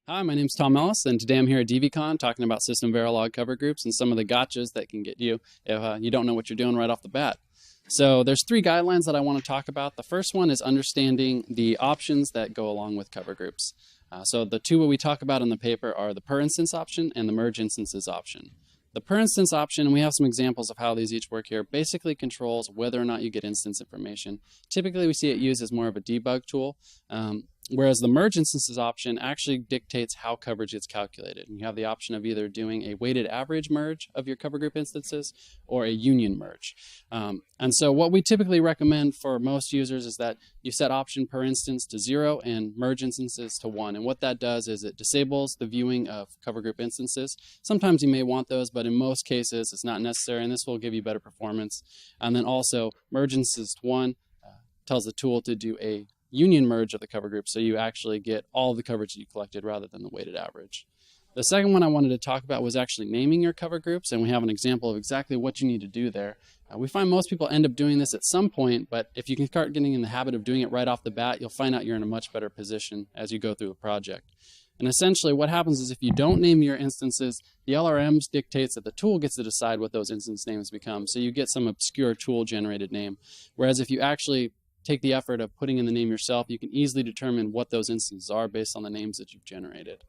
Hi, my name's Tom Ellis, and today I'm here at DVCon talking about system Verilog cover groups and some of the gotchas that can get you if you don't know what you're doing right off the bat. So there's three guidelines that I want to talk about. The first one is understanding the options that go along with cover groups. So the two we talk about in the paper are the per instance option and the merge instances option. The per instance option, and we have some examples of how these each work here, basically controls whether or not you get instance information. Typically we see it used as more of a debug tool. Whereas the merge instances option actually dictates how coverage gets calculated. And you have the option of either doing a weighted average merge of your cover group instances or a union merge. And so what we typically recommend for most users is that you set option per instance to 0 and merge instances to 1. And what that does is it disables the viewing of cover group instances. Sometimes you may want those, but in most cases it's not necessary, and this will give you better performance. And then also merge instances to 1 tells the tool to do a union merge of the cover group, so you actually get all the coverage that you collected rather than the weighted average. The second one I wanted to talk about was actually naming your cover groups, and we have an example of exactly what you need to do there. We find most people end up doing this at some point, but if you can start getting in the habit of doing it right off the bat, you'll find out you're in a much better position as you go through the project. And essentially what happens is if you don't name your instances, the LRMs dictates that the tool gets to decide what those instance names become, so you get some obscure tool generated name. Whereas if you actually take the effort of putting in the name yourself, you can easily determine what those instances are based on the names that you've generated.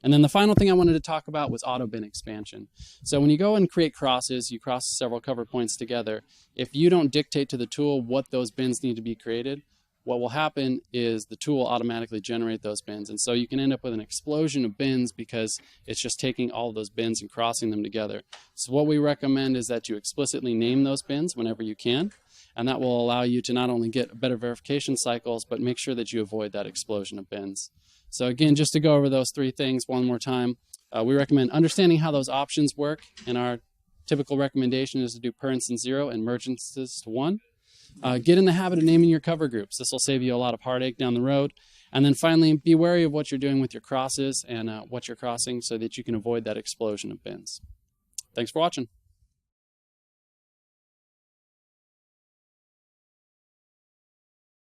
And then the final thing I wanted to talk about was auto bin expansion. So when you go and create crosses, you cross several cover points together. If you don't dictate to the tool what those bins need to be created, what will happen is the tool will automatically generate those bins. And so you can end up with an explosion of bins because it's just taking all of those bins and crossing them together. So what we recommend is that you explicitly name those bins whenever you can. And that will allow you to not only get better verification cycles, but make sure that you avoid that explosion of bins. So again, just to go over those three things one more time, we recommend understanding how those options work. And our typical recommendation is to do per instance 0 and merge instances to 1. Get in the habit of naming your cover groups. This will save you a lot of heartache down the road. And then finally, be wary of what you're doing with your crosses and what you're crossing so that you can avoid that explosion of bins. Thanks for watching.